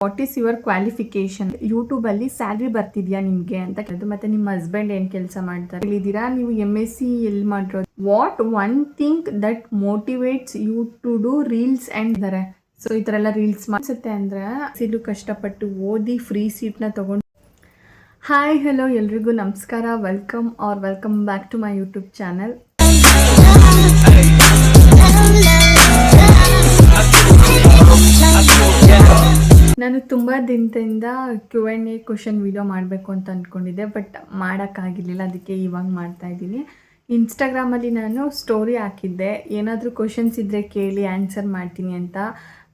What is your qualification, ಯೂಟ್ಯೂಬಲ್ಲಿ salary ಬರ್ತಿದ್ಯಾ ನಿಮಗೆ ಅಂತ ಕೇಳಿದ್ರು. ಮತ್ತು ನಿಮ್ಮ ಹಸ್ಬೆಂಡ್ ಏನು ಕೆಲಸ ಮಾಡ್ತಾರೆ ಹೇಳಿದ್ದೀರಾ, ನೀವು MSc ಎಲ್ಲಿ ಮಾಡಿರೋದು, what one thing that motivates you to do reels and ಇದ್ದಾರೆ. ಸೊ ಈ ಥರ ಎಲ್ಲ ರೀಲ್ಸ್ ಮಾಡಿಸುತ್ತೆ ಅಂದರೆ ಇದು ಕಷ್ಟಪಟ್ಟು ಓದಿ ಫ್ರೀ ಸೀಟ್ನ ತೊಗೊಂಡು. ಹಾಯ್ ಹಲೋ ಎಲ್ರಿಗೂ ನಮಸ್ಕಾರ, welcome back to my YouTube channel. ನಾನು ತುಂಬ ದಿನದಿಂದ Q&A ಕ್ವಶನ್ ವಿಡಿಯೋ ಮಾಡಬೇಕು ಅಂತ ಅಂದ್ಕೊಂಡಿದ್ದೆ, ಬಟ್ ಮಾಡೋಕ್ಕಾಗಿರಲಿಲ್ಲ. ಅದಕ್ಕೆ ಇವಾಗ ಮಾಡ್ತಾಯಿದ್ದೀನಿ. ಇನ್ಸ್ಟಾಗ್ರಾಮಲ್ಲಿ ನಾನು ಸ್ಟೋರಿ ಹಾಕಿದ್ದೆ, ಏನಾದರೂ ಕ್ವಶನ್ಸ್ ಇದ್ದರೆ ಕೇಳಿ ಆನ್ಸರ್ ಮಾಡ್ತೀನಿ ಅಂತ.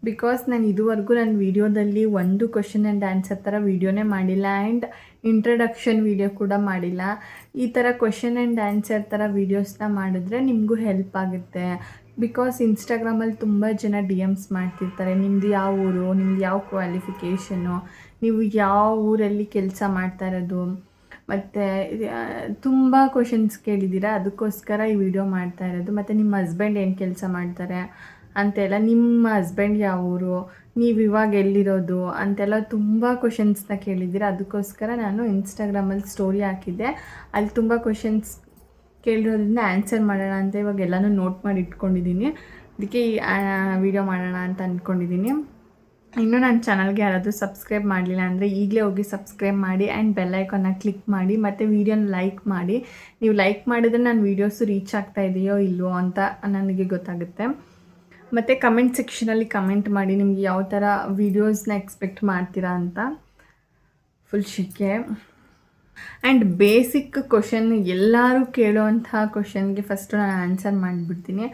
ಬಿಕಾಸ್ ನಾನು ಇದುವರೆಗೂ ನನ್ನ ವೀಡಿಯೋದಲ್ಲಿ ಒಂದು ಕ್ವಶನ್ ಆ್ಯಂಡ್ ಆನ್ಸರ್ ಥರ ವೀಡಿಯೋನೇ ಮಾಡಿಲ್ಲ, ಆ್ಯಂಡ್ ಇಂಟ್ರಡಕ್ಷನ್ ವೀಡಿಯೋ ಕೂಡ ಮಾಡಿಲ್ಲ. ಈ ಥರ ಕ್ವಶನ್ ಆ್ಯಂಡ್ ಆನ್ಸರ್ ಥರ ವೀಡಿಯೋಸ್ನ ಮಾಡಿದ್ರೆ ನಿಮಗೂ ಹೆಲ್ಪ್ ಆಗುತ್ತೆ. ಬಿಕಾಸ್ ಇನ್ಸ್ಟಾಗ್ರಾಮಲ್ಲಿ ತುಂಬ ಜನ DMs ಮಾಡ್ತಿರ್ತಾರೆ, ನಿಮ್ಮದು ಯಾವ ಊರು, ನಿಮ್ದು ಯಾವ ಕ್ವಾಲಿಫಿಕೇಷನು, ನೀವು ಯಾವ ಊರಲ್ಲಿ ಕೆಲಸ ಮಾಡ್ತಾ ಇರೋದು, ಮತ್ತು ತುಂಬ ಕ್ವಶನ್ಸ್ ಕೇಳಿದ್ದೀರಾ. ಅದಕ್ಕೋಸ್ಕರ ಈ ವಿಡಿಯೋ ಮಾಡ್ತಾ ಇರೋದು. ಮತ್ತು ನಿಮ್ಮ ಹಸ್ಬೆಂಡ್ ಏನು ಕೆಲಸ ಮಾಡ್ತಾರೆ ಅಂತೆಲ್ಲ, ನಿಮ್ಮ ಹಸ್ಬೆಂಡ್ ಯಾವ ಊರು, ನೀವು ಇವಾಗ ಎಲ್ಲಿರೋದು ಅಂತೆಲ್ಲ ತುಂಬ ಕ್ವಶನ್ಸ್ನ ಕೇಳಿದ್ದೀರಾ. ಅದಕ್ಕೋಸ್ಕರ ನಾನು ಇನ್ಸ್ಟಾಗ್ರಾಮಲ್ಲಿ ಸ್ಟೋರಿ ಹಾಕಿದ್ದೆ. ಅಲ್ಲಿ ತುಂಬ ಕ್ವಶನ್ಸ್ ಕೇಳಿರೋದ್ರಿಂದ ಆನ್ಸರ್ ಮಾಡೋಣ ಅಂತ ಇವಾಗ ಎಲ್ಲನೂ ನೋಟ್ ಮಾಡಿ ಇಟ್ಕೊಂಡಿದ್ದೀನಿ. ಅದಕ್ಕೆ ಈ ವಿಡಿಯೋ ಮಾಡೋಣ ಅಂತ ಅಂದ್ಕೊಂಡಿದ್ದೀನಿ. ಇನ್ನೂ ನನ್ನ ಚಾನಲ್ಗೆ ಯಾರಾದರೂ ಸಬ್ಸ್ಕ್ರೈಬ್ ಮಾಡಲಿಲ್ಲ ಅಂದರೆ ಈಗಲೇ ಹೋಗಿ ಸಬ್ಸ್ಕ್ರೈಬ್ ಮಾಡಿ ಆ್ಯಂಡ್ ಬೆಲ್ಲೈಕನ್ನ ಕ್ಲಿಕ್ ಮಾಡಿ, ಮತ್ತು ವೀಡಿಯೋನ ಲೈಕ್ ಮಾಡಿ. ನೀವು ಲೈಕ್ ಮಾಡಿದ್ರೆ ನನ್ನ ವೀಡಿಯೋಸು ರೀಚ್ ಆಗ್ತಾ ಇದೆಯೋ ಇಲ್ವೋ ಅಂತ ನನಗೆ ಗೊತ್ತಾಗುತ್ತೆ. ಮತ್ತು ಕಮೆಂಟ್ ಸೆಕ್ಷನಲ್ಲಿ ಕಮೆಂಟ್ ಮಾಡಿ ನಿಮ್ಗೆ ಯಾವ ಥರ ವೀಡಿಯೋಸ್ನ ಎಕ್ಸ್ಪೆಕ್ಟ್ ಮಾಡ್ತೀರಾ ಅಂತ. ಫುಲ್ ಶಿಕೆ ಆ್ಯಂಡ್ ಬೇಸಿಕ್ ಕ್ವಶನ್, ಎಲ್ಲರೂ ಕೇಳೋವಂಥ ಕ್ವಶನ್ಗೆ ಫಸ್ಟು ನಾನು ಆನ್ಸರ್ ಮಾಡಿಬಿಡ್ತೀನಿ.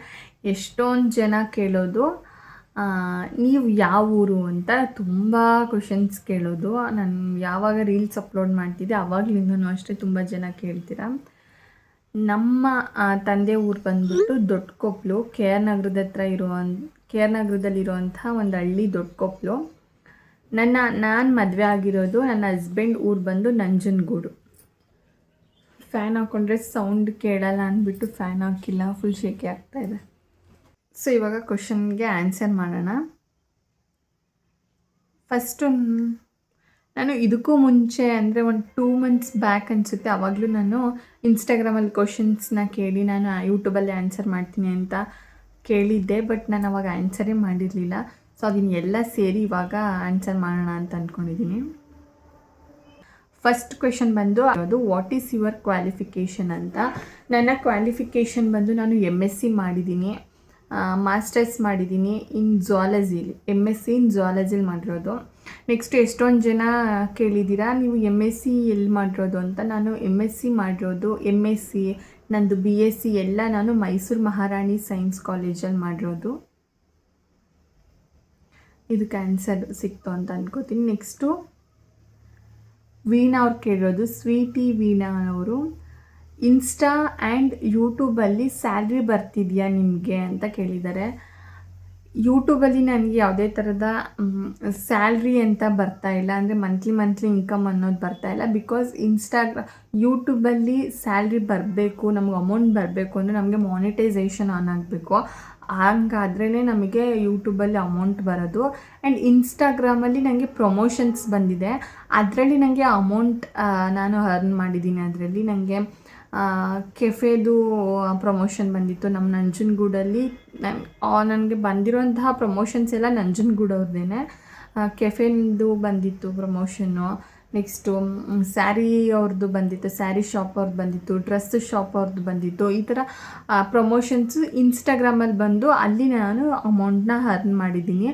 ಎಷ್ಟೊಂದು ಜನ ಕೇಳೋದು ನೀವು ಯಾವ ಊರು ಅಂತ ತುಂಬ ಕ್ವಶನ್ಸ್ ಕೇಳೋದು. ನಾನು ಯಾವಾಗ ರೀಲ್ಸ್ ಅಪ್ಲೋಡ್ ಮಾಡ್ತಿದ್ದೆ ಆವಾಗಲಿಂದನೂ ಅಷ್ಟೇ ತುಂಬ ಜನ ಕೇಳ್ತೀರಾ. ನಮ್ಮ ತಂದೆ ಊರು ಬಂದ್ಬಿಟ್ಟು ದೊಡ್ಡಕೊಪ್ಲು, KR ನಗರದಲ್ಲಿರುವಂಥ ಒಂದು ಹಳ್ಳಿ ದೊಡ್ಡಕೊಪ್ಲು. ನಾನು ಮದುವೆ ಆಗಿರೋದು, ನನ್ನ ಹಸ್ಬೆಂಡ್ ಊರು ಬಂದು ನಂಜನಗೂಡು. ಫ್ಯಾನ್ ಹಾಕ್ಕೊಂಡ್ರೆ ಸೌಂಡ್ ಕೇಳಲ್ಲ ಅಂದ್ಬಿಟ್ಟು ಫ್ಯಾನ್ ಹಾಕಿಲ್ಲ, ಫುಲ್ ಶೇಕೆ ಆಗ್ತಾಯಿದೆ. ಸೊ ಇವಾಗ ಕ್ವಶನ್ಗೆ ಆನ್ಸರ್ ಮಾಡೋಣ. ಫಸ್ಟು ನಾನು ಇದಕ್ಕೂ ಮುಂಚೆ ಅಂದರೆ ಒಂದು 2 months ಬ್ಯಾಕ್ ಅನಿಸುತ್ತೆ, ಆವಾಗಲೂ ನಾನು ಇನ್ಸ್ಟಾಗ್ರಾಮಲ್ಲಿ ಕ್ವಶನ್ಸ್ನ ಕೇಳಿ ನಾನು ಯೂಟ್ಯೂಬಲ್ಲಿ ಆನ್ಸರ್ ಮಾಡ್ತೀನಿ ಅಂತ ಕೇಳಿದ್ದೆ. ಬಟ್ ನಾನು ಅವಾಗ ಆನ್ಸರೇ ಮಾಡಿರಲಿಲ್ಲ. ಸೊ ಅದನ್ನು ಎಲ್ಲ ಸೇರಿ ಇವಾಗ ಆನ್ಸರ್ ಮಾಡೋಣ ಅಂತ ಅಂದ್ಕೊಂಡಿದ್ದೀನಿ. ಫಸ್ಟ್ ಕ್ವೆಶನ್ ಬಂದು ಅದು ವಾಟ್ ಈಸ್ ಯುವರ್ ಕ್ವಾಲಿಫಿಕೇಷನ್ ಅಂತ. ನನ್ನ ಕ್ವಾಲಿಫಿಕೇಷನ್ ಬಂದು ನಾನು MSc ಮಾಡಿದ್ದೀನಿ, ಮಾಸ್ಟರ್ಸ್ ಮಾಡಿದ್ದೀನಿ ಇನ್ ಝುವಾಲಜಿಲಿ, MSc ಇನ್ ಝುವಾಲಜಿಲಿ ಮಾಡಿರೋದು. ನೆಕ್ಸ್ಟ್ ಎಷ್ಟೊಂದು ಜನ ಕೇಳಿದ್ದೀರಾ ನೀವು MSc ಎಲ್ಲಿ ಮಾಡಿರೋದು ಅಂತ. ನಾನು MSc ಮಾಡಿರೋದು, MSc ನಂದು BSc ಎಲ್ಲ ನಾನು ಮೈಸೂರು ಮಹಾರಾಣಿ ಸೈನ್ಸ್ ಕಾಲೇಜಲ್ಲಿ ಮಾಡಿರೋದು. ಇದಕ್ಕೆ ಆನ್ಸರ್ ಸಿಕ್ತು ಅಂತ ಅಂದ್ಕೋತೀನಿ. ನೆಕ್ಸ್ಟು ವೀಣಾ ಅವ್ರು ಕೇಳಿರೋದು, ಸ್ವೀಟಿ ವೀಣಾ ಅವರು, ಇನ್ಸ್ಟಾ ಆ್ಯಂಡ್ ಯೂಟ್ಯೂಬಲ್ಲಿ ಸ್ಯಾಲ್ರಿ ಬರ್ತಿದೆಯಾ ನಿಮಗೆ ಅಂತ ಕೇಳಿದ್ದಾರೆ. ಯೂಟ್ಯೂಬಲ್ಲಿ ನನಗೆ ಯಾವುದೇ ಥರದ ಸ್ಯಾಲ್ರಿ ಅಂತ ಬರ್ತಾ ಇಲ್ಲ, ಅಂದರೆ ಮಂತ್ಲಿ ಇನ್ಕಮ್ ಅನ್ನೋದು ಬರ್ತಾ ಇಲ್ಲ. ಬಿಕಾಸ್ ಯೂಟ್ಯೂಬಲ್ಲಿ ಸ್ಯಾಲ್ರಿ ಬರಬೇಕು, ನಮ್ಗೆ ಅಮೌಂಟ್ ಬರಬೇಕು ಅಂದರೆ ನಮಗೆ ಮಾನಿಟೈಸೇಷನ್ ಆನ್ ಆಗಬೇಕು. ಹಂಗಾದ್ರೇ ನಮಗೆ ಯೂಟ್ಯೂಬಲ್ಲಿ ಅಮೌಂಟ್ ಬರೋದು. ಆ್ಯಂಡ್ ಇನ್ಸ್ಟಾಗ್ರಾಮಲ್ಲಿ ನನಗೆ ಪ್ರಮೋಷನ್ಸ್ ಬಂದಿದೆ, ಅದರಲ್ಲಿ ನನಗೆ ಅಮೌಂಟ್ ನಾನು ಅರ್ನ್ ಮಾಡಿದ್ದೀನಿ. ಅದರಲ್ಲಿ ನನಗೆ ಕೆಫೆದು ಪ್ರಮೋಷನ್ ಬಂದಿತ್ತು ನಮ್ಮ ನಂಜನಗೂಡಲ್ಲಿ. ನನಗೆ ಬಂದಿರೋಂತಹ ಪ್ರಮೋಷನ್ಸ್ ಎಲ್ಲ ನಂಜನಗೂಡವ್ರದ್ದೇ. ಕೆಫೆದು ಬಂದಿತ್ತು ಪ್ರಮೋಷನ್ನು. ನೆಕ್ಸ್ಟು ಸ್ಯಾರಿ ಅವ್ರದ್ದು ಬಂದಿತ್ತು, ಸ್ಯಾರಿ ಶಾಪ್ ಅವ್ರದ್ದು ಬಂದಿತ್ತು, ಡ್ರೆಸ್ ಶಾಪ್ ಅವ್ರದ್ದು ಬಂದಿತ್ತು. ಈ ಥರ ಪ್ರಮೋಷನ್ಸು ಇನ್ಸ್ಟಾಗ್ರಾಮಲ್ಲಿ ಬಂದು ಅಲ್ಲಿ ನಾನು ಅಮೌಂಟನ್ನ ಅರ್ನ್ ಮಾಡಿದ್ದೀನಿ.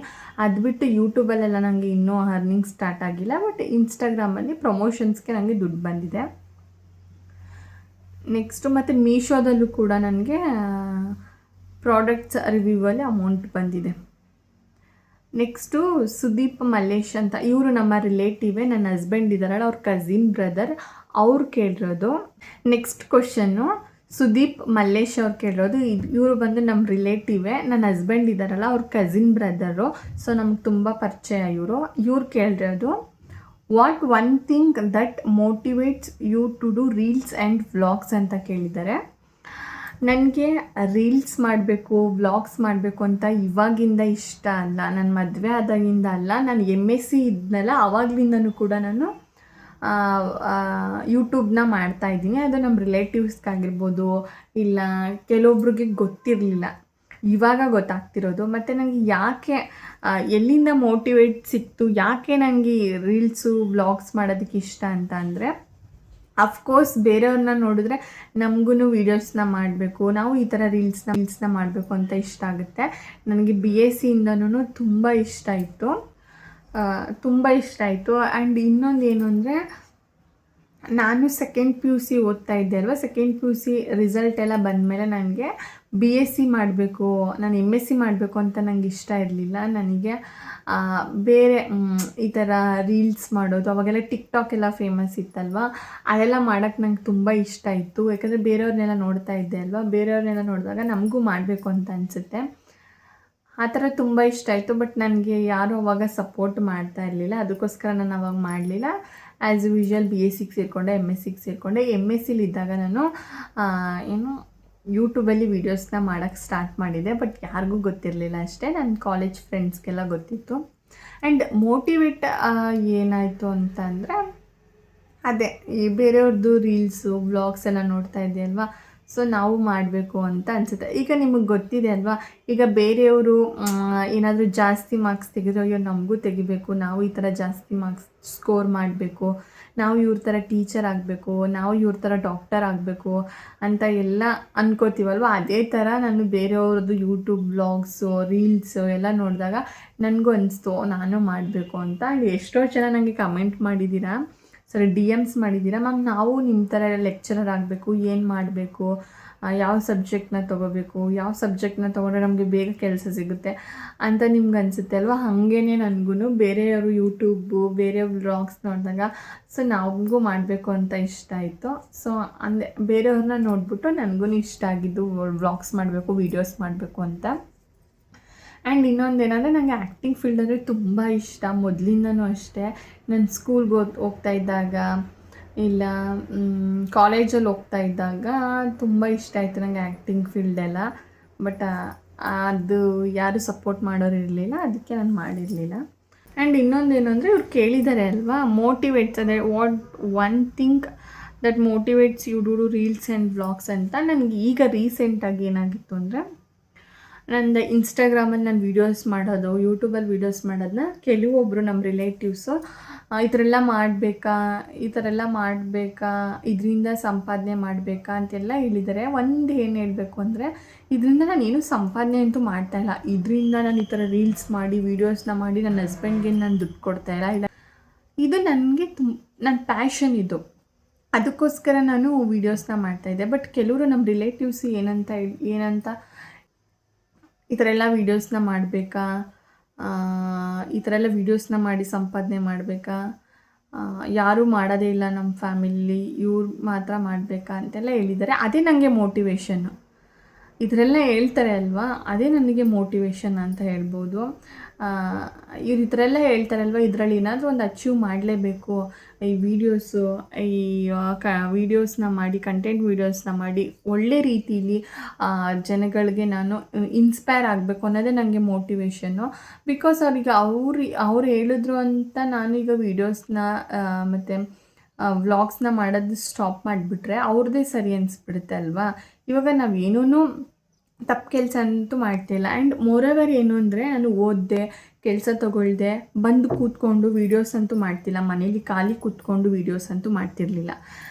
ಅದು ಬಿಟ್ಟು ಯೂಟ್ಯೂಬಲ್ಲೆಲ್ಲ ನನಗೆ ಇನ್ನೂ ಅರ್ನಿಂಗ್ ಸ್ಟಾರ್ಟ್ ಆಗಿಲ್ಲ. ಬಟ್ ಇನ್ಸ್ಟಾಗ್ರಾಮಲ್ಲಿ ಪ್ರಮೋಷನ್ಸ್ಗೆ ನನಗೆ ದುಡ್ಡು ಬಂದಿದೆ. ನೆಕ್ಸ್ಟು ಮತ್ತು ಮೀಶೋದಲ್ಲೂ ಕೂಡ ನನಗೆ ಪ್ರಾಡಕ್ಟ್ಸ್ ರಿವ್ಯೂವಲ್ಲಿ ಅಮೌಂಟ್ ಬಂದಿದೆ. ನೆಕ್ಸ್ಟು ಸುದೀಪ್ ಮಲ್ಲೇಶ್ ಅಂತ, ಇವರು ನಮ್ಮ ರಿಲೇಟಿವೇ, ನನ್ನ ಹಸ್ಬೆಂಡ್ ಇದ್ದಾರಲ್ಲ ಅವ್ರ ಕಸಿನ್ ಬ್ರದರ್, ಅವ್ರು ಕೇಳಿರೋದು. ನೆಕ್ಸ್ಟ್ ಕ್ವಶನ್ನು ಸುದೀಪ್ ಮಲ್ಲೇಶ್ ಅವ್ರು ಕೇಳಿರೋದು, ಇವರು ಬಂದು ನಮ್ಮ ರಿಲೇಟಿವೇ, ನನ್ನ ಹಸ್ಬೆಂಡ್ ಇದ್ದಾರಲ್ಲ ಅವ್ರ ಕಸಿನ್ ಬ್ರದರು. ಸೊ ನಮ್ಗೆ ತುಂಬ ಪರಿಚಯ ಇವ್ರು ಕೇಳಿರೋದು, what one thing that motivates you to do reels and vlogs ಅಂತ ಕೇಳಿದ್ದಾರೆ. ನನಗೆ ರೀಲ್ಸ್ ಮಾಡಬೇಕು, ವ್ಲಾಗ್ಸ್ ಮಾಡಬೇಕು ಅಂತ ಇವಾಗಿಂದ ಇಷ್ಟ ಅಲ್ಲ. ನನ್ನ ಮದುವೆ ಆದಾಗಿಂದ ಅಲ್ಲ, ನಾನು MSc ಇದ್ನಲ್ಲ ಆವಾಗಲಿಂದನೂ ಕೂಡ ನಾನು ಯೂಟ್ಯೂಬ್ನ ಮಾಡ್ತಾಯಿದ್ದೀನಿ. ಅದು ನಮ್ಮ ರಿಲೇಟಿವ್ಸ್ಗಾಗಿರ್ಬೋದು, ಇಲ್ಲ ಕೆಲವೊಬ್ರಿಗೆ ಗೊತ್ತಿರಲಿಲ್ಲ, ಇವಾಗ ಗೊತ್ತಾಗ್ತಿರೋದು. ಮತ್ತು ನನಗೆ ಯಾಕೆ ಎಲ್ಲಿಂದ ಮೋಟಿವೇಟ್ ಸಿಕ್ತು, ಯಾಕೆ ನನಗೆ ರೀಲ್ಸು ವ್ಲಾಗ್ಸ್ ಮಾಡೋದಕ್ಕೆ ಇಷ್ಟ ಅಂತ ಅಂದರೆ, ಅಫ್ಕೋರ್ಸ್ ಬೇರೆಯವ್ರನ್ನ ನೋಡಿದ್ರೆ ನಮಗೂ ವೀಡಿಯೋಸ್ನ ಮಾಡಬೇಕು, ನಾವು ಈ ಥರ ರೀಲ್ಸ್ನ ಮಾಡಬೇಕು ಅಂತ ಇಷ್ಟ ಆಗುತ್ತೆ. ನನಗೆ BSc ಇಂದನೂ ತುಂಬ ಇಷ್ಟ ಇತ್ತು. ಆ್ಯಂಡ್ ಇನ್ನೊಂದು ಏನು ಅಂದರೆ, ನಾನು ಸೆಕೆಂಡ್ PUC ಓದ್ತಾ ಇದ್ದೆ ಅಲ್ವಾ, ಸೆಕೆಂಡ್ PUC ರಿಸಲ್ಟ್ ಎಲ್ಲ ಬಂದಮೇಲೆ ನನಗೆ BSc ಮಾಡಬೇಕು, ನಾನು MSc ಮಾಡಬೇಕು ಅಂತ ನನಗೆ ಇಷ್ಟ ಇರಲಿಲ್ಲ. ನನಗೆ ಬೇರೆ ಈ ಥರ ರೀಲ್ಸ್ ಮಾಡೋದು, ಅವಾಗೆಲ್ಲ ಟಿಕ್ಟಾಕ್ ಎಲ್ಲ ಫೇಮಸ್ ಇತ್ತಲ್ವ, ಅದೆಲ್ಲ ಮಾಡೋಕ್ಕೆ ನಂಗೆ ತುಂಬ ಇಷ್ಟ ಇತ್ತು. ಯಾಕಂದರೆ ಬೇರೆಯವ್ರನ್ನೆಲ್ಲ ನೋಡ್ತಾ ಇದ್ದೆ ಅಲ್ವಾ, ಬೇರೆಯವ್ರನ್ನೆಲ್ಲ ನೋಡಿದಾಗ ನಮಗೂ ಮಾಡಬೇಕು ಅಂತ ಅನಿಸುತ್ತೆ. ಆ ಥರ ತುಂಬ ಇಷ್ಟ ಆಯಿತು. ಬಟ್ ನನಗೆ ಯಾರೂ ಅವಾಗ ಸಪೋರ್ಟ್ ಮಾಡ್ತಾ ಇರಲಿಲ್ಲ, ಅದಕ್ಕೋಸ್ಕರ ನಾನು ಅವಾಗ ಮಾಡಲಿಲ್ಲ. ಆ್ಯಸ್ ಯೂಶ್ವಲ್ BScಗೆ ಸೇರಿಕೊಂಡೆ, MScಗೆ ಸೇರಿಕೊಂಡೆ. MScಲಿದ್ದಾಗ ನಾನು ಯೂಟ್ಯೂಬಲ್ಲಿ ವೀಡಿಯೋಸ್ನ ಮಾಡೋಕ್ಕೆ ಸ್ಟಾರ್ಟ್ ಮಾಡಿದೆ. ಬಟ್ ಯಾರಿಗೂ ಗೊತ್ತಿರಲಿಲ್ಲ ಅಷ್ಟೇ, ನನ್ನ ಕಾಲೇಜ್ ಫ್ರೆಂಡ್ಸ್ಗೆಲ್ಲ ಗೊತ್ತಿತ್ತು. ಆ್ಯಂಡ್ ಮೋಟಿವೇಟ್ ಏನಾಯಿತು ಅಂತಂದರೆ, ಅದೇ ಈ ಬೇರೆಯವ್ರದ್ದು ರೀಲ್ಸು ವ್ಲಾಗ್ಸ್ ಎಲ್ಲ ನೋಡ್ತಾ ಇದ್ದೆ ಅಲ್ವಾ, ಸೊ ನಾವು ಮಾಡಬೇಕು ಅಂತ ಅನಿಸುತ್ತೆ. ಈಗ ನಿಮಗೆ ಗೊತ್ತಿದೆ ಅಲ್ವಾ, ಈಗ ಬೇರೆಯವರು ಏನಾದರೂ ಜಾಸ್ತಿ ಮಾರ್ಕ್ಸ್ ತೆಗೆದ್ರೆ, ಅಯ್ಯೋ ನಮಗೂ ತೆಗಿಬೇಕು, ನಾವು ಈ ಥರ ಜಾಸ್ತಿ ಮಾರ್ಕ್ಸ್ ಸ್ಕೋರ್ ಮಾಡಬೇಕು, ನಾವು ಇವ್ರ ಥರ ಟೀಚರ್ ಆಗಬೇಕು, ನಾವು ಇವ್ರ ಥರ ಡಾಕ್ಟರ್ ಆಗಬೇಕು ಅಂತ ಎಲ್ಲ ಅನ್ಕೋತೀವಲ್ವ. ಅದೇ ಥರ ನಾನು ಬೇರೆಯವ್ರದ್ದು ಯೂಟ್ಯೂಬ್ ವ್ಲಾಗ್ಸು ರೀಲ್ಸು ಎಲ್ಲ ನೋಡಿದಾಗ ನನಗೂ ಅನಿಸ್ತು ನಾನು ಮಾಡಬೇಕು ಅಂತ. ಎಷ್ಟೋ ಜನ ನನಗೆ ಕಮೆಂಟ್ ಮಾಡಿದ್ದೀರಾ, DMs ಮಾಡಿದ್ದೀರಾ, ಮ್ಯಾಮ್ ನಾವು ನಿಮ್ಮ ಥರ ಲೆಕ್ಚರರ್ ಆಗಬೇಕು, ಏನು ಮಾಡಬೇಕು, ಯಾವ ಸಬ್ಜೆಕ್ಟ್ನ ತೊಗೋಬೇಕು, ಯಾವ ಸಬ್ಜೆಕ್ಟ್ನ ತೊಗೊಂಡ್ರೆ ನಮಗೆ ಬೇಗ ಕೆಲಸ ಸಿಗುತ್ತೆ ಅಂತ ನಿಮ್ಗೆ ಅನಿಸುತ್ತೆ ಅಲ್ವಾ. ಹಾಗೇ ನನಗೂ ಬೇರೆಯವರು ಯೂಟ್ಯೂಬು ಬೇರೆ ವ್ಲಾಗ್ಸ್ ನೋಡಿದಾಗ ಸೊ ನಮಗೂ ಮಾಡಬೇಕು ಅಂತ ಇಷ್ಟ ಆಯಿತು. ಸೊ ಅಂದರೆ ಬೇರೆಯವ್ರನ್ನ ನೋಡಿಬಿಟ್ಟು ನನಗೂ ಇಷ್ಟ ಆಗಿದ್ದು ವ್ಲಾಗ್ಸ್ ಮಾಡಬೇಕು, ವೀಡಿಯೋಸ್ ಮಾಡಬೇಕು ಅಂತ. ಆ್ಯಂಡ್ ಇನ್ನೊಂದೇನೆಂದರೆ, ನನಗೆ ಆ್ಯಕ್ಟಿಂಗ್ ಫೀಲ್ಡ್ ಅಂದರೆ ತುಂಬ ಇಷ್ಟ ಮೊದಲಿಂದನೂ ಅಷ್ಟೇ. ನಾನು ಸ್ಕೂಲ್ಗೆ ಹೋಗ್ತಾ ಇದ್ದಾಗ, ಇಲ್ಲ ಕಾಲೇಜಲ್ಲಿ ಹೋಗ್ತಾ ಇದ್ದಾಗ ತುಂಬ ಇಷ್ಟ ಆಯಿತು ನನಗೆ ಆ್ಯಕ್ಟಿಂಗ್ ಫೀಲ್ಡೆಲ್ಲ. ಬಟ್ ಅದು ಯಾರೂ ಸಪೋರ್ಟ್ ಮಾಡೋರು ಇರಲಿಲ್ಲ, ಅದಕ್ಕೆ ನಾನು ಮಾಡಿರಲಿಲ್ಲ. ಆ್ಯಂಡ್ ಇನ್ನೊಂದೇನು ಅಂದರೆ, ಇವ್ರು ಕೇಳಿದ್ದಾರೆ ಅಲ್ವಾ, ಮೋಟಿವೇಟ್ಸ್ ಅಂದರೆ what one thing that motivates you do reels and vlogs ಅಂತ. ನನಗೆ ಈಗ ರೀಸೆಂಟಾಗಿ ಏನಾಗಿತ್ತು ಅಂದರೆ, ನಂದು ಇನ್ಸ್ಟಾಗ್ರಾಮಲ್ಲಿ ನಾನು ವೀಡಿಯೋಸ್ ಮಾಡೋದು, ಯೂಟ್ಯೂಬಲ್ಲಿ ವೀಡಿಯೋಸ್ ಮಾಡೋದನ್ನ ಕೆಲವೊಬ್ಬರು ನಮ್ಮ ರಿಲೇಟಿವ್ಸು ಈ ಥರ ಎಲ್ಲ ಮಾಡಬೇಕಾ, ಇದರಿಂದ ಸಂಪಾದನೆ ಮಾಡಬೇಕಾ ಅಂತೆಲ್ಲ ಹೇಳಿದ್ದಾರೆ. ಒಂದು ಏನು ಹೇಳಬೇಕು ಅಂದರೆ, ಇದರಿಂದ ನಾನೇನು ಸಂಪಾದನೆ ಅಂತೂ ಮಾಡ್ತಾಯಿಲ್ಲ, ಇದರಿಂದ ನಾನು ಈ ಥರ ರೀಲ್ಸ್ ಮಾಡಿ ವೀಡಿಯೋಸ್ನ ಮಾಡಿ ನನ್ನ ಹಸ್ಬೆಂಡ್ಗೆ ನಾನು ದುಡ್ಡು ಕೊಡ್ತಾಯಿಲ್ಲ. ಇದು ನನಗೆ ನನ್ನ ಪ್ಯಾಷನ್ ಇದು, ಅದಕ್ಕೋಸ್ಕರ ನಾನು ವೀಡಿಯೋಸ್ನ ಮಾಡ್ತಾಯಿದ್ದೆ. ಬಟ್ ಕೆಲವರು ನಮ್ಮ ರಿಲೇಟಿವ್ಸ್ ಏನಂತ ಈ ಥರ ಎಲ್ಲ ವೀಡಿಯೋಸ್ನ ಮಾಡಬೇಕಾ, ಈ ಥರ ಎಲ್ಲ ವೀಡಿಯೋಸ್ನ ಮಾಡಿ ಸಂಪಾದನೆ ಮಾಡಬೇಕಾ, ಯಾರೂ ಮಾಡೋದೇ ಇಲ್ಲ ನಮ್ಮ ಫ್ಯಾಮಿಲಿ, ಇವ್ರು ಮಾತ್ರ ಮಾಡಬೇಕಾ ಅಂತೆಲ್ಲ ಹೇಳಿದ್ದಾರೆ. ಅದೇ ನನಗೆ ಮೋಟಿವೇಶನ್ನು. ಇದರೆಲ್ಲ ಹೇಳ್ತಾರೆ ಅಲ್ವಾ, ಅದೇ ನನಗೆ ಮೋಟಿವೇಶನ್ ಅಂತ ಹೇಳ್ಬೋದು. ಇವ್ರು ಈ ಥರ ಎಲ್ಲ ಹೇಳ್ತಾರಲ್ವ, ಇದರಲ್ಲಿ ಏನಾದರೂ ಒಂದು ಅಚೀವ್ ಮಾಡಲೇಬೇಕು, ಈ ವೀಡಿಯೋಸು ವೀಡಿಯೋಸ್ನ ಮಾಡಿ, ಕಂಟೆಂಟ್ ವೀಡಿಯೋಸ್ನ ಮಾಡಿ ಒಳ್ಳೆ ರೀತಿಲಿ ಜನಗಳಿಗೆ ನಾನು ಇನ್ಸ್ಪೈರ್ ಆಗಬೇಕು ಅನ್ನೋದೇ ನನಗೆ ಮೋಟಿವೇಶನ್ನು. ಬಿಕಾಸ್ ಅವ್ರಿಗೆ ಅವ್ರು ಹೇಳಿದ್ರು ಅಂತ ನಾನೀಗ ವೀಡಿಯೋಸ್ನ ಮತ್ತು ವ್ಲಾಗ್ಸ್ನ ಮಾಡೋದು ಸ್ಟಾಪ್ ಮಾಡಿಬಿಟ್ರೆ ಅವ್ರದ್ದೇ ಸರಿ ಅನಿಸ್ಬಿಡುತ್ತೆ ಅಲ್ವಾ. ಇವಾಗ ನಾವೇನೂ ತಪ್ಪು ಕೆಲಸ ಅಂತೂ ಮಾಡ್ತಿಲ್ಲ. ಆ್ಯಂಡ್ ಮೋರೋವರ್ ಏನು ಅಂದರೆ, ನಾನು ಓದಿದೆ, ಕೆಲಸ ತೊಗೊಳ್ದೆ, ಬಂದು ಕೂತ್ಕೊಂಡು ವೀಡಿಯೋಸ್ ಅಂತೂ ಮಾಡ್ತಿಲ್ಲ, ಮನೇಲಿ ಖಾಲಿ ಕೂತ್ಕೊಂಡು ವೀಡಿಯೋಸ್ ಅಂತೂ ಮಾಡ್ತಿರಲಿಲ್ಲ.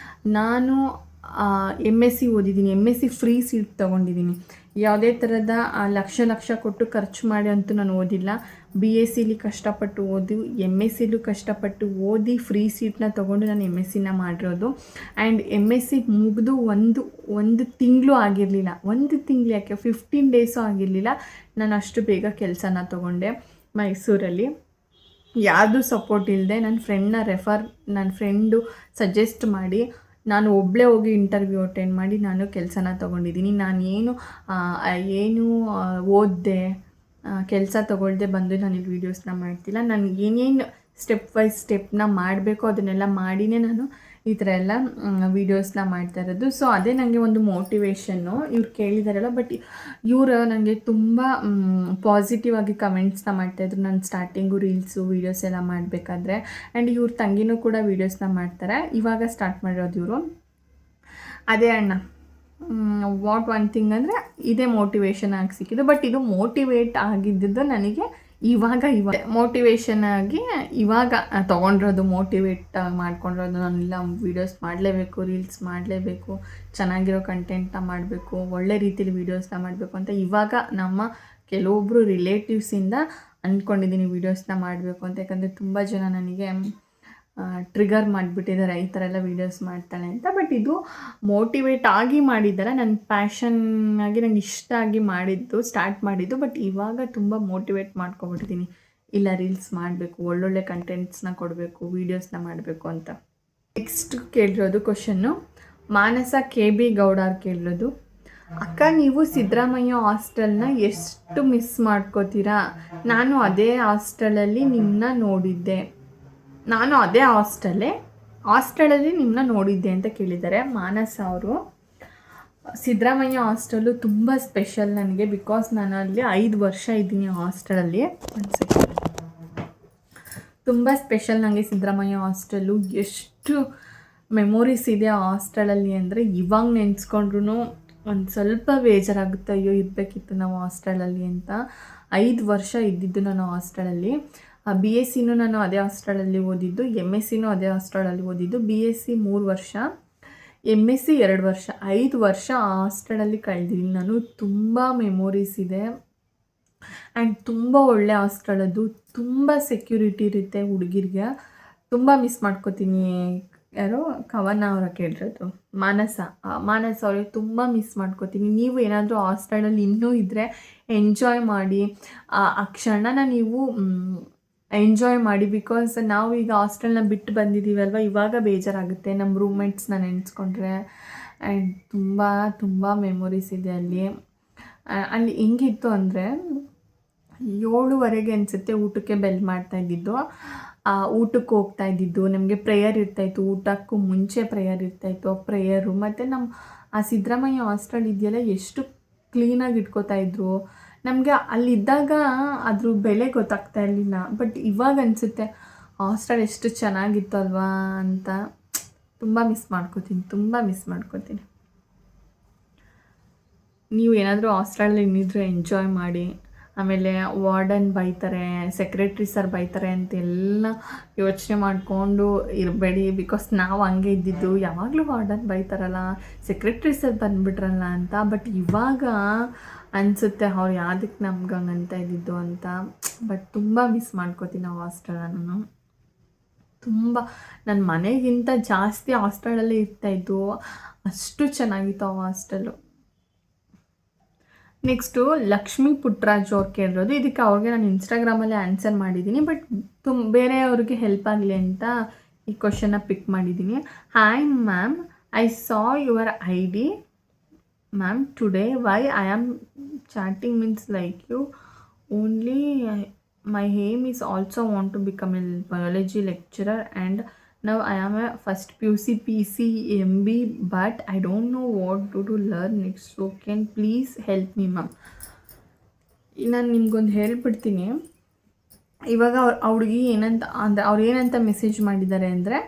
ನಾನು MSc ಓದಿದ್ದೀನಿ, MSc ಫ್ರೀ ಸೀಟ್ ತೊಗೊಂಡಿದ್ದೀನಿ. ಯಾವುದೇ ಥರದ ಲಕ್ಷ ಕೊಟ್ಟು ಖರ್ಚು ಮಾಡಿ ಅಂತೂ ನಾನು ಓದಿಲ್ಲ. BScಲಿ ಕಷ್ಟಪಟ್ಟು ಓದಿ, MScಲೂ ಕಷ್ಟಪಟ್ಟು ಓದಿ ಫ್ರೀ ಸೀಟ್ನ ತೊಗೊಂಡು ನಾನು MScನ ಮಾಡಿರೋದು. ಆ್ಯಂಡ್ MSc ಮುಗಿದು ಒಂದು ತಿಂಗಳು ಆಗಿರಲಿಲ್ಲ, ಒಂದು ತಿಂಗಳು ಯಾಕೆ 15 ಡೇಸು ಆಗಿರಲಿಲ್ಲ, ನಾನು ಅಷ್ಟು ಬೇಗ ಕೆಲಸನ ತೊಗೊಂಡೆ ಮೈಸೂರಲ್ಲಿ. ಯಾರ್ದು ಸಪೋರ್ಟ್ ಇಲ್ಲದೆ ನನ್ನ ಫ್ರೆಂಡು ಸಜೆಸ್ಟ್ ಮಾಡಿ ನಾನು ಒಬ್ಬಳೇ ಹೋಗಿ ಇಂಟರ್ವ್ಯೂ ಅಟೆಂಡ್ ಮಾಡಿ ನಾನು ಕೆಲಸನ ತೊಗೊಂಡಿದ್ದೀನಿ. ನಾನೇನು ಓದಿದೆ, ಕೆಲಸ ತೊಗೊಳ್ದೆ ಬಂದು ನಾನಿಲ್ಲಿ ವೀಡಿಯೋಸ್ನ ಮಾಡ್ತಿಲ್ಲ. ನಾನು ಏನೇನು ಸ್ಟೆಪ್ ಬೈ ಸ್ಟೆಪ್ನ ಮಾಡಬೇಕು ಅದನ್ನೆಲ್ಲ ಮಾಡಿನೇ ನಾನು ಈ ಥರ ಎಲ್ಲ ವೀಡಿಯೋಸ್ನ ಮಾಡ್ತಾ ಇರೋದು. ಸೊ ಅದೇ ನನಗೆ ಒಂದು ಮೋಟಿವೇಶನ್ನು. ಇವ್ರು ಕೇಳಿದಾರಲ್ಲ, ಬಟ್ ಇವರು ನನಗೆ ತುಂಬ ಪಾಸಿಟಿವ್ ಆಗಿ ಕಮೆಂಟ್ಸ್ನ ಮಾಡ್ತಾಯಿದ್ರು ನಾನು ಸ್ಟಾರ್ಟಿಂಗು ರೀಲ್ಸು ವೀಡಿಯೋಸ್ ಎಲ್ಲ ಮಾಡಬೇಕಾದ್ರೆ. ಆ್ಯಂಡ್ ಇವ್ರ ತಂಗಿನೂ ಕೂಡ ವೀಡಿಯೋಸ್ನ ಮಾಡ್ತಾರೆ, ಇವಾಗ ಸ್ಟಾರ್ಟ್ ಮಾಡಿರೋದು ಇವರು. ಅದೇ ಅಣ್ಣ ವಾಟ್ ಒನ್ ಥಿಂಗ್ ಅಂದರೆ ಇದೇ ಮೋಟಿವೇಶನ್ ಆಗಿ ಸಿಕ್ಕಿದ್ದು. ಬಟ್ ಇದು ಮೋಟಿವೇಟ್ ಆಗಿದ್ದು ನನಗೆ ಇವಾಗ ಮೋಟಿವೇಶನ್ ಆಗಿ ಇವಾಗ ತೊಗೊಂಡಿರೋದು, ಮೋಟಿವೇಟ್ ಮಾಡ್ಕೊಂಡಿರೋದು. ನಾನೆಲ್ಲ ವೀಡಿಯೋಸ್ ಮಾಡಲೇಬೇಕು, ರೀಲ್ಸ್ ಮಾಡಲೇಬೇಕು, ಚೆನ್ನಾಗಿರೋ ಕಂಟೆಂಟ್ನ ಮಾಡಬೇಕು, ಒಳ್ಳೆ ರೀತಿಲಿ ವೀಡಿಯೋಸ್ನ ಮಾಡಬೇಕು ಅಂತ ಇವಾಗ ನಮ್ಮ ಕೆಲವೊಬ್ಬರು ರಿಲೇಟಿವ್ಸಿಂದ ಅಂದ್ಕೊಂಡಿದ್ದೀನಿ ವೀಡಿಯೋಸ್ನ ಮಾಡಬೇಕು ಅಂತ. ಯಾಕಂದರೆ ತುಂಬ ಜನ ನನಗೆ ಟ್ರಿಗರ್ ಮಾಡಿಬಿಟ್ಟಿದ್ದಾರೆ ಈ ಥರ ಎಲ್ಲ ವೀಡಿಯೋಸ್ ಮಾಡ್ತಾಳೆ ಅಂತ. ಬಟ್ ಇದು ಮೋಟಿವೇಟ್ ಆಗಿ ಮಾಡಿದ್ದಾರೆ, ನನ್ನ ಪ್ಯಾಷನ್ನಾಗಿ ನಂಗೆ ಇಷ್ಟ ಆಗಿ ಮಾಡಿದ್ದು, ಸ್ಟಾರ್ಟ್ ಮಾಡಿದ್ದು. ಬಟ್ ಇವಾಗ ತುಂಬ ಮೋಟಿವೇಟ್ ಮಾಡ್ಕೊಬಿಟ್ಟಿದ್ದೀನಿ, ಇಲ್ಲ ರೀಲ್ಸ್ ಮಾಡಬೇಕು, ಒಳ್ಳೊಳ್ಳೆ ಕಂಟೆಂಟ್ಸ್ನ ಕೊಡಬೇಕು, ವೀಡಿಯೋಸ್ನ ಮಾಡಬೇಕು ಅಂತ. ನೆಕ್ಸ್ಟ್ ಕೇಳಿರೋದು ಕ್ವಶನ್ನು ಮಾನಸ KB ಗೌಡರ್ ಕೇಳಿರೋದು, ಅಕ್ಕ ನೀವು ಸಿದ್ದರಾಮಯ್ಯ ಹಾಸ್ಟೆಲ್ನ ಎಷ್ಟು ಮಿಸ್ ಮಾಡ್ಕೋತೀರಾ? ನಾನು ಅದೇ ಹಾಸ್ಟೆಲಲ್ಲಿ ನಿಮ್ಮನ್ನ ನೋಡಿದ್ದೆ, ನಾನು ಅದೇ ಹಾಸ್ಟೆಲಲ್ಲಿ ನಿಮ್ಮನ್ನ ನೋಡಿದ್ದೆ ಅಂತ ಕೇಳಿದ್ದಾರೆ ಮಾನಸ ಅವರು. ಸಿದ್ದರಾಮಯ್ಯ ಹಾಸ್ಟೆಲು ತುಂಬ ಸ್ಪೆಷಲ್ ನನಗೆ, ಬಿಕಾಸ್ ನಾನು ಅಲ್ಲಿ 5 ವರ್ಷ ಇದ್ದೀನಿ ಹಾಸ್ಟೆಲಲ್ಲಿ. ತುಂಬ ಸ್ಪೆಷಲ್ ನನಗೆ ಸಿದ್ದರಾಮಯ್ಯ ಹಾಸ್ಟೆಲು. ಎಷ್ಟು ಮೆಮೊರೀಸ್ ಇದೆ ಆ ಹಾಸ್ಟೆಲಲ್ಲಿ ಅಂದರೆ ಇವಾಗ ನೆನೆಸ್ಕೊಂಡ್ರೂ ಒಂದು ಸ್ವಲ್ಪ ಬೇಜಾರಾಗುತ್ತೆ, ಅಯ್ಯೋ ಇರಬೇಕಿತ್ತು ನಾವು ಹಾಸ್ಟೆಲಲ್ಲಿ ಅಂತ. 5 ವರ್ಷ ಇದ್ದಿದ್ದು ನಾನು ಹಾಸ್ಟೆಲಲ್ಲಿ. BScನೂ ನಾನು ಅದೇ ಹಾಸ್ಟೆಲಲ್ಲಿ ಓದಿದ್ದು, MScನೂ ಅದೇ ಹಾಸ್ಟೆಲಲ್ಲಿ ಓದಿದ್ದು. BSc 3 ವರ್ಷ, MSc 2 ವರ್ಷ, 5 ವರ್ಷ ಆ ಹಾಸ್ಟೆಲಲ್ಲಿ ಕಳೆದಿದ್ದೀನಿ ನಾನು. ತುಂಬ ಮೆಮೊರೀಸ್ ಇದೆ ಆ್ಯಂಡ್ ತುಂಬ ಒಳ್ಳೆ ಹಾಸ್ಟೆಲ್ ಅದು. ತುಂಬ ಸೆಕ್ಯೂರಿಟಿ ಇರುತ್ತೆ ಹುಡುಗಿರಿಗೆ. ತುಂಬ ಮಿಸ್ ಮಾಡ್ಕೋತೀನಿ. ಯಾರೋ ಕವನ ಅವರ ಕೇಳಿರೋದು ಮಾನಸ ಅವ್ರಿಗೆ ತುಂಬ ಮಿಸ್ ಮಾಡ್ಕೋತೀನಿ. ನೀವು ಏನಾದರೂ ಹಾಸ್ಟೆಲಲ್ಲಿ ಇನ್ನೂ ಇದ್ದರೆ ಎಂಜಾಯ್ ಮಾಡಿ, ಆ ಕ್ಷಣನ ನೀವು ಎಂಜಾಯ್ ಮಾಡಿ. ಬಿಕಾಸ್ ನಾವು ಈಗ ಹಾಸ್ಟೆಲ್ನ ಬಿಟ್ಟು ಬಂದಿದ್ದೀವಲ್ವ, ಇವಾಗ ಬೇಜಾರಾಗುತ್ತೆ ನಮ್ಮ ರೂಮ್ಮೇಟ್ಸ್ನ ನೆನೆಸ್ಕೊಂಡ್ರೆ. ಆ್ಯಂಡ್ ತುಂಬ ತುಂಬ ಮೆಮೊರೀಸ್ ಇದೆ ಅಲ್ಲಿ. ಅಲ್ಲಿ ಹೆಂಗಿತ್ತು ಅಂದರೆ 7:15 ಅನಿಸುತ್ತೆ ಊಟಕ್ಕೆ ಬೆಲ್ ಮಾಡ್ತಾಯಿದ್ದಿದ್ದು. ಊಟಕ್ಕೆ ಹೋಗ್ತಾ ಇದ್ದಿದ್ದು, ನಮಗೆ ಪ್ರೇಯರ್ ಇರ್ತಾಯಿತ್ತು, ಊಟಕ್ಕೂ ಮುಂಚೆ ಪ್ರೇಯರ್ ಇರ್ತಾಯಿತ್ತು. ಪ್ರೇಯರು ಮತ್ತು ನಮ್ಮ ಆ ಸಿದ್ದರಾಮಯ್ಯ ಹಾಸ್ಟೆಲ್ ಇದೆಯಲ್ಲ, ಎಷ್ಟು ಕ್ಲೀನಾಗಿ ಇಟ್ಕೋತಾಯಿದ್ರು. ನಮಗೆ ಅಲ್ಲಿದ್ದಾಗ ಅದ್ರ ಬೆಲೆ ಗೊತ್ತಾಗ್ತಾ ಇರಲಿಲ್ಲ. ಬಟ್ ಇವಾಗ ಅನಿಸುತ್ತೆ ಹಾಸ್ಟೆಲ್ ಎಷ್ಟು ಚೆನ್ನಾಗಿತ್ತು ಅಲ್ವಾ ಅಂತ. ತುಂಬ ಮಿಸ್ ಮಾಡ್ಕೋತೀನಿ. ನೀವು ಏನಾದರೂ ಹಾಸ್ಟೆಲಲ್ಲಿ ಇನ್ನಿದ್ರೆ ಎಂಜಾಯ್ ಮಾಡಿ. ಆಮೇಲೆ ವಾರ್ಡನ್ ಬೈತಾರೆ, ಸೆಕ್ರೆಟ್ರಿ ಸರ್ ಬೈತಾರೆ ಅಂತೆಲ್ಲ ಯೋಚನೆ ಮಾಡಿಕೊಂಡು ಇರಬೇಡಿ. ಬಿಕಾಸ್ ನಾವು ಹಂಗೆ ಇದ್ದಿದ್ದು, ಯಾವಾಗಲೂ ವಾರ್ಡನ್ ಬೈತಾರಲ್ಲ, ಸೆಕ್ರೆಟ್ರಿ ಸರ್ ಬಂದುಬಿಟ್ರಲ್ಲ ಅಂತ. ಬಟ್ ಇವಾಗ ಅನಿಸುತ್ತೆ ಅವ್ರು ಯಾವುದಕ್ಕೆ ನಮ್ಗೆ ಹಂಗಂತ ಇದ್ದಿದ್ದು ಅಂತ. ಬಟ್ ತುಂಬ ಮಿಸ್ ಮಾಡ್ಕೋತೀನಿ ಆ ಹಾಸ್ಟೆಲನ್ನು ನಾನು. ತುಂಬ ನನ್ನ ಮನೆಗಿಂತ ಜಾಸ್ತಿ ಹಾಸ್ಟೆಲಲ್ಲೇ ಇರ್ತಾಯಿದ್ದು, ಅಷ್ಟು ಚೆನ್ನಾಗಿತ್ತು ಆ ಹಾಸ್ಟೆಲು. ನೆಕ್ಸ್ಟು ಲಕ್ಷ್ಮೀ ಪುಟ್ಟರಾಜ್ ಅವ್ರು ಕೇಳಿರೋದು. ಇದಕ್ಕೆ ಅವ್ರಿಗೆ ನಾನು ಇನ್ಸ್ಟಾಗ್ರಾಮಲ್ಲಿ ಆನ್ಸರ್ ಮಾಡಿದ್ದೀನಿ. ಬಟ್ ಬೇರೆಯವ್ರಿಗೆ ಹೆಲ್ಪ್ ಆಗಲಿ ಅಂತ ಈ ಕ್ವಶನ್ನ ಪಿಕ್ ಮಾಡಿದ್ದೀನಿ. Hi ma'am, I saw your ID ma'am today. Why I am chatting means like you only. My aim is also want to become a biology lecturer and now I am a first PUC PCMB but I don't know what to learn next, so can please help me ma'am. ನಾನು ನಿಮ್ಗೊಂದು ಹೇಳ್ಬಿಡ್ತೀನಿ. ಇವಾಗ ಹುಡುಗಿ ಏನಂತ ಅಂದರೆ ಅವ್ರು ಏನಂತ message ಮಾಡಿದ್ದಾರೆ ಅಂದರೆ,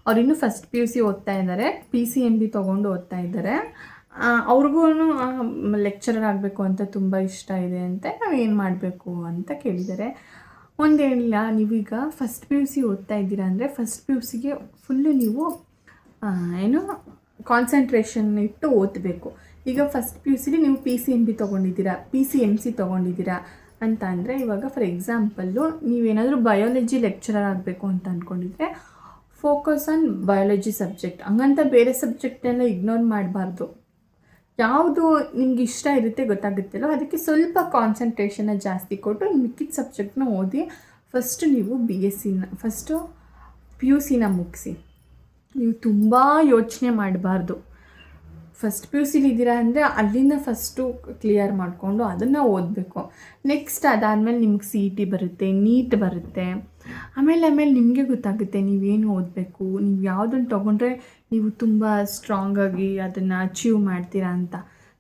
ಅವ್ರಿನ್ನೂ ಫಸ್ಟ್ PUC ಓದ್ತಾ ಇದ್ದಾರೆ, PCMB ತೊಗೊಂಡು ಓದ್ತಾ ಇದ್ದಾರೆ. ಅವ್ರಿಗೂ ಲೆಕ್ಚರರ್ ಆಗಬೇಕು ಅಂತ ತುಂಬ ಇಷ್ಟ ಇದೆ ಅಂತ. ನಾವು ಏನು ಮಾಡಬೇಕು ಅಂತ ಕೇಳಿದ್ದಾರೆ. ಒಂದೇನಿಲ್ಲ, ನೀವೀಗ ಫಸ್ಟ್ PUC ಓದ್ತಾ ಇದ್ದೀರಾ ಅಂದರೆ ಫಸ್ಟ್ PUCಗೆ ಫುಲ್ಲು ನೀವು ಕಾನ್ಸಂಟ್ರೇಷನ್ ಇಟ್ಟು ಓದಬೇಕು. ಈಗ ಫಸ್ಟ್ PUCಲಿ ನೀವು PCMB ತೊಗೊಂಡಿದ್ದೀರಾ, PCMC ತೊಗೊಂಡಿದ್ದೀರಾ ಅಂತ ಅಂದರೆ, ಇವಾಗ ಫಾರ್ ಎಕ್ಸಾಂಪಲ್ಲು ನೀವೇನಾದರೂ ಬಯಾಲಜಿ ಲೆಕ್ಚರರ್ ಆಗಬೇಕು ಅಂತ ಅಂದ್ಕೊಂಡಿದ್ರೆ ಫೋಕಸ್ ಆನ್ ಬಯಾಲಜಿ ಸಬ್ಜೆಕ್ಟ್. ಹಂಗಂತ ಬೇರೆ ಸಬ್ಜೆಕ್ಟೆಲ್ಲ ಇಗ್ನೋರ್ ಮಾಡಬಾರ್ದು. ಯಾವುದು ನಿಮ್ಗೆ ಇಷ್ಟ ಇರುತ್ತೆ ಗೊತ್ತಾಗುತ್ತಲ್ಲೋ ಅದಕ್ಕೆ ಸ್ವಲ್ಪ ಕಾನ್ಸಂಟ್ರೇಷನ್ನ ಜಾಸ್ತಿ ಕೊಟ್ಟು ಮಿಕ್ಕಿದ ಸಬ್ಜೆಕ್ಟ್ನ ಓದಿ. ಫಸ್ಟು ನೀವು ಫಸ್ಟು PUCನ ಮುಗಿಸಿ. ನೀವು ತುಂಬ ಯೋಚನೆ ಮಾಡಬಾರ್ದು. ಫಸ್ಟ್ PUCಲಿದ್ದೀರಾ ಅಂದರೆ ಅಲ್ಲಿಂದ ಫಸ್ಟು ಕ್ಲಿಯರ್ ಮಾಡಿಕೊಂಡು ಅದನ್ನು ಓದಬೇಕು. ನೆಕ್ಸ್ಟ್ ಅದಾದಮೇಲೆ ನಿಮ್ಗೆ CET ಬರುತ್ತೆ, ನೀಟ್ ಬರುತ್ತೆ, ಆಮೇಲೆ ನಿಮಗೆ ಗೊತ್ತಾಗುತ್ತೆ ನೀವೇನು ಓದಬೇಕು, ನೀವು ಯಾವುದನ್ನು ತೊಗೊಂಡ್ರೆ ನೀವು ತುಂಬ ಸ್ಟ್ರಾಂಗಾಗಿ ಅದನ್ನು ಅಚೀವ್ ಮಾಡ್ತೀರಾ ಅಂತ.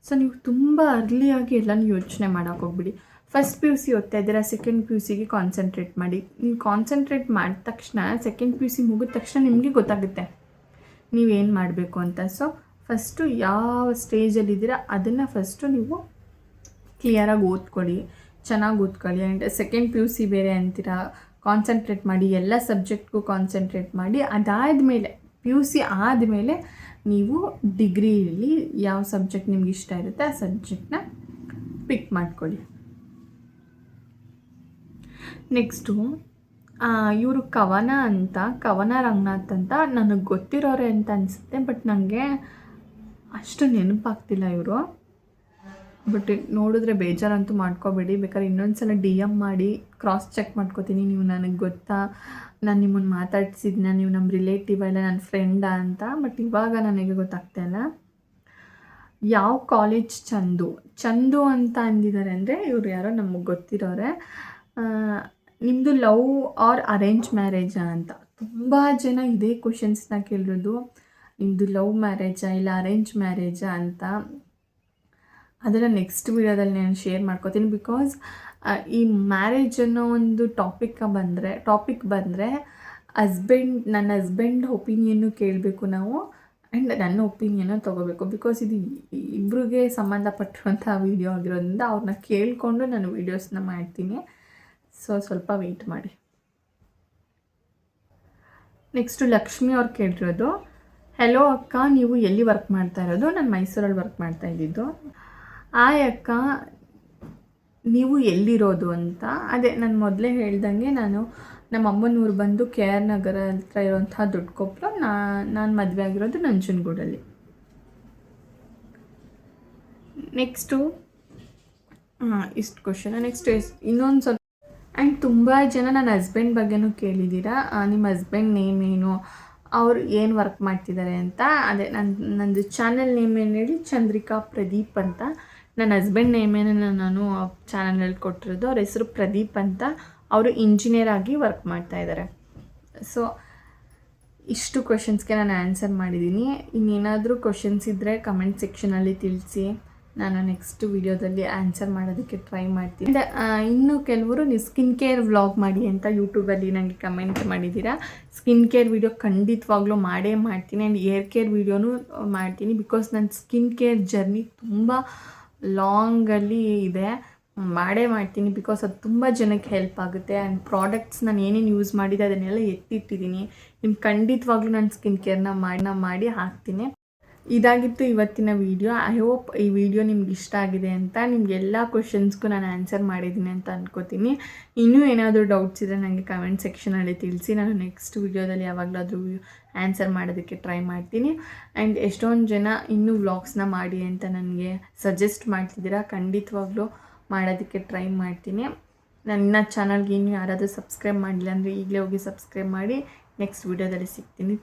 ಸೊ ನೀವು ತುಂಬ ಅರ್ಲಿಯಾಗಿ ಎಲ್ಲನೂ ಯೋಚನೆ ಮಾಡೋಕೆ ಹೋಗ್ಬಿಡಿ. ಫಸ್ಟ್ ಪಿ ಯು ಸಿ ಓದ್ತಾ ಇದ್ದೀರಾ, ಸೆಕೆಂಡ್ ಪಿ ಯು ಸಿಗೆ ಕಾನ್ಸಂಟ್ರೇಟ್ ಮಾಡಿ. ನೀವು ಕಾನ್ಸಂಟ್ರೇಟ್ ಮಾಡಿದ ತಕ್ಷಣ ಸೆಕೆಂಡ್ ಪಿ ಯು ಸಿ ಮುಗಿದ ತಕ್ಷಣ ನಿಮಗೆ ಗೊತ್ತಾಗುತ್ತೆ ನೀವೇನು ಮಾಡಬೇಕು ಅಂತ. ಸೊ ಫಸ್ಟು ಯಾವ ಸ್ಟೇಜಲ್ಲಿದ್ದೀರಾ ಅದನ್ನು ಫಸ್ಟು ನೀವು ಕ್ಲಿಯರಾಗಿ ಓದ್ಕೊಳ್ಳಿ, ಚೆನ್ನಾಗಿ ಓದ್ಕೊಳ್ಳಿ. And second P U C ಬೇರೆ ಅಂತೀರಾ, ಕಾನ್ಸಂಟ್ರೇಟ್ ಮಾಡಿ, ಎಲ್ಲ ಸಬ್ಜೆಕ್ಟ್ಗೂ ಕಾನ್ಸಂಟ್ರೇಟ್ ಮಾಡಿ. ಅದಾದಮೇಲೆ ಪಿ ಯು ಸಿ ಆದಮೇಲೆ ನೀವು ಡಿಗ್ರಿಯಲ್ಲಿ ಯಾವ ಸಬ್ಜೆಕ್ಟ್ ನಿಮ್ಗೆ ಇಷ್ಟ ಇರುತ್ತೆ ಆ ಸಬ್ಜೆಕ್ಟ್ನ ಪಿಕ್ ಮಾಡ್ಕೊಳ್ಳಿ. ನೆಕ್ಸ್ಟು ಇವರು ಕವನ ರಂಗನಾಥ್ ಅಂತ ನನಗೆ ಗೊತ್ತಿರೋರೆ ಅಂತ ಅನಿಸುತ್ತೆ, ಬಟ್ ನನಗೆ ಅಷ್ಟು ನೆನಪಾಗ್ತಿಲ್ಲ ಇವರು. ಬಟ್ ನೋಡಿದ್ರೆ ಬೇಜಾರಂತೂ ಮಾಡ್ಕೋಬೇಡಿ, ಬೇಕಾದ್ರೆ ಇನ್ನೊಂದು ಸಲ DM ಮಾಡಿ ಕ್ರಾಸ್ ಚೆಕ್ ಮಾಡ್ಕೋತೀನಿ ನೀವು ನನಗೆ ಗೊತ್ತಾ, ನಾನು ನಿಮ್ಮನ್ನು ಮಾತಾಡ್ಸಿದ್ನ, ನೀವು ನಮ್ಮ ರಿಲೇಟಿವ್ ಅಲ್ಲ ನನ್ನ ಫ್ರೆಂಡಾ ಅಂತ. ಬಟ್ ಇವಾಗ ನನಗೆ ಗೊತ್ತಾಗ್ತಾಯಿಲ್ಲ. ಯಾವ ಕಾಲೇಜ್ ಚಂದು ಅಂತ ಅಂದಿದ್ದಾರೆ ಅಂದರೆ ಇವ್ರು ಯಾರೋ ನಮಗೆ ಗೊತ್ತಿರೋರೆ. ನಿಮ್ಮದು ಲವ್ ಆರ್ ಅರೇಂಜ್ ಮ್ಯಾರೇಜಾ ಅಂತ ತುಂಬ ಜನ ಇದೇ ಕ್ವಶನ್ಸ್ನ ಕೇಳಿರೋದು. ನಿಮ್ಮದು ಲವ್ ಮ್ಯಾರೇಜಾ ಇಲ್ಲ ಅರೇಂಜ್ ಮ್ಯಾರೇಜಾ ಅಂತ. ಅದನ್ನು ನೆಕ್ಸ್ಟ್ ವಿಡಿಯೋದಲ್ಲಿ ನಾನು ಶೇರ್ ಮಾಡ್ಕೋತೀನಿ. ಬಿಕಾಸ್ ಈ ಮ್ಯಾರೇಜ್ ಅನ್ನೋ ಒಂದು ಟಾಪಿಕ್ ಬಂದರೆ ನನ್ನ ಹಸ್ಬೆಂಡ್ ಒಪಿನಿಯನ್ನು ಕೇಳಬೇಕು ನಾವು, ಆ್ಯಂಡ್ ನನ್ನ ಒಪಿನಿಯನ್ನು ತೊಗೋಬೇಕು. ಬಿಕಾಸ್ ಇದು ಇಬ್ಬರಿಗೆ ಸಂಬಂಧಪಟ್ಟಿರುವಂಥ ವೀಡಿಯೋ ಆಗಿರೋದ್ರಿಂದ ಅವ್ರನ್ನ ಕೇಳಿಕೊಂಡು ನಾನು ವೀಡಿಯೋಸ್ನ ಮಾಡ್ತೀನಿ. ಸೊ ಸ್ವಲ್ಪ ವೆಯ್ಟ್ ಮಾಡಿ. ನೆಕ್ಸ್ಟು ಲಕ್ಷ್ಮಿ ಅವ್ರು ಕೇಳಿರೋದು, ಹೆಲೋ ಅಕ್ಕ, ನೀವು ಎಲ್ಲಿ ವರ್ಕ್ ಮಾಡ್ತಾ ಇರೋದು? ನಾನು ಮೈಸೂರಲ್ಲಿ ವರ್ಕ್ ಮಾಡ್ತಾ ಇದ್ದಿದ್ದು. ಅಕ್ಕ ನೀವು ಎಲ್ಲಿರೋದು ಅಂತ. ಅದೇ ನಾನು ಮೊದಲೇ ಹೇಳ್ದಂಗೆ ನಾನು ನಮ್ಮ ಅಮ್ಮನೂರು ಬಂದು KR ನಗರ ಹತ್ರ ಇರೋಂಥ ದೊಡ್ಡಕೊಪ್ಪಲು. ನಾನು ಮದುವೆ ಆಗಿರೋದು ನಂಜನಗೂಡಲ್ಲಿ. ನೆಕ್ಸ್ಟು ಇಷ್ಟು ಕ್ವಶನ್. ನೆಕ್ಸ್ಟ್ ಇನ್ನೊಂದು ಸ್ವಲ್ಪ. ಆ್ಯಂಡ್ ತುಂಬ ಜನ ನನ್ನ ಹಸ್ಬೆಂಡ್ ಬಗ್ಗೆನೂ ಕೇಳಿದ್ದೀರಾ, ನಿಮ್ಮ ಹಸ್ಬೆಂಡ್ ನೇಮ್ ಏನು, ಅವ್ರು ಏನು ವರ್ಕ್ ಮಾಡ್ತಿದ್ದಾರೆ ಅಂತ. ಅದೇ ನಂದು ಚಾನಲ್ ನೇಮ್ ಏನು ಹೇಳಿ, ಚಂದ್ರಿಕಾ ಪ್ರದೀಪ್ ಅಂತ. ನನ್ನ ಹಸ್ಬೆಂಡ್ ನೇಮೇನ ನಾನು ಚಾನಲಲ್ಲಿ ಕೊಟ್ಟಿರೋದು. ಅವ್ರ ಹೆಸರು ಪ್ರದೀಪ್ ಅಂತ. ಅವರು ಇಂಜಿನಿಯರ್ ಆಗಿ ವರ್ಕ್ ಮಾಡ್ತಾಯಿದ್ದಾರೆ. ಸೊ ಇಷ್ಟು ಕ್ವಶನ್ಸ್ಗೆ ನಾನು ಆನ್ಸರ್ ಮಾಡಿದ್ದೀನಿ. ಇನ್ನೇನಾದರೂ ಕ್ವಶನ್ಸ್ ಇದ್ದರೆ ಕಮೆಂಟ್ ಸೆಕ್ಷನಲ್ಲಿ ತಿಳಿಸಿ, ನಾನು ನೆಕ್ಸ್ಟ್ ವಿಡಿಯೋದಲ್ಲಿ ಆನ್ಸರ್ ಮಾಡೋದಕ್ಕೆ ಟ್ರೈ ಮಾಡ್ತೀನಿ. ಇನ್ನು ಕೆಲವರು ನೀವು ಸ್ಕಿನ್ ಕೇರ್ ವ್ಲಾಗ್ ಮಾಡಿ ಅಂತ ಯೂಟ್ಯೂಬಲ್ಲಿ ನನಗೆ ಕಮೆಂಟ್ ಮಾಡಿದ್ದೀರಾ. ಸ್ಕಿನ್ ಕೇರ್ ವಿಡಿಯೋ ಖಂಡಿತವಾಗ್ಲೂ ಮಾಡೇ ಮಾಡ್ತೀನಿ. ಆ್ಯಂಡ್ ಏರ್ ಕೇರ್ ವಿಡಿಯೋನೂ ಮಾಡ್ತೀನಿ. ಬಿಕಾಸ್ ನನ್ನ ಸ್ಕಿನ್ ಕೇರ್ ಜರ್ನಿ ತುಂಬ ಲಾಂಗಲ್ಲಿ ಇದೆ, ಮಾಡೇ ಮಾಡ್ತೀನಿ. ಬಿಕಾಸ್ ಅದು ತುಂಬ ಜನಕ್ಕೆ ಹೆಲ್ಪ್ ಆಗುತ್ತೆ. ಆ್ಯಂಡ್ ಪ್ರಾಡಕ್ಟ್ಸ್ ನಾನು ಏನೇನು ಯೂಸ್ ಮಾಡಿದೆ ಅದನ್ನೆಲ್ಲ ಎತ್ತಿಟ್ಟಿದ್ದೀನಿ. ನಿಮ್ಗೆ ಖಂಡಿತವಾಗ್ಲೂ ನಾನು ಸ್ಕಿನ್ ಕೇರ್ನ ಮಾಡಿ ಹಾಕ್ತೀನಿ. ಇದಾಗಿತ್ತು ಇವತ್ತಿನ ವಿಡಿಯೋ. ಐ ಹೋಪ್ ಈ ವಿಡಿಯೋ ನಿಮ್ಗೆ ಇಷ್ಟ ಆಗಿದೆ ಅಂತ. ನಿಮಗೆಲ್ಲ ಕ್ವಶನ್ಸ್ಗೂ ನಾನು ಆನ್ಸರ್ ಮಾಡಿದ್ದೀನಿ ಅಂತ ಅಂದ್ಕೋತೀನಿ. ಇನ್ನೂ ಏನಾದರೂ ಡೌಟ್ಸ್ ಇದ್ದರೆ ನನಗೆ ಕಮೆಂಟ್ ಸೆಕ್ಷನಲ್ಲಿ ತಿಳಿಸಿ. ನಾನು ನೆಕ್ಸ್ಟ್ ವಿಡಿಯೋದಲ್ಲಿ ಯಾವಾಗಲಾದರೂ ಆನ್ಸರ್ ಮಾಡೋದಕ್ಕೆ ಟ್ರೈ ಮಾಡ್ತೀನಿ. ಆ್ಯಂಡ್ ಎಷ್ಟೊಂದು ಜನ ಇನ್ನೂ ವ್ಲಾಗ್ಸ್ನ ಮಾಡಿ ಅಂತ ನನಗೆ ಸಜೆಸ್ಟ್ ಮಾಡ್ತಿದ್ದೀರಾ. ಖಂಡಿತವಾಗ್ಲೂ ಮಾಡೋದಕ್ಕೆ ಟ್ರೈ ಮಾಡ್ತೀನಿ. ನನ್ನ ಚಾನಲ್ಗೆ ಇನ್ನೂ ಯಾರಾದರೂ ಸಬ್ಸ್ಕ್ರೈಬ್ ಮಾಡಿಲ್ಲ ಅಂದರೆ ಈಗಲೇ ಹೋಗಿ ಸಬ್ಸ್ಕ್ರೈಬ್ ಮಾಡಿ. ನೆಕ್ಸ್ಟ್ ವಿಡಿಯೋದಲ್ಲಿ ಸಿಗ್ತೀನಿ.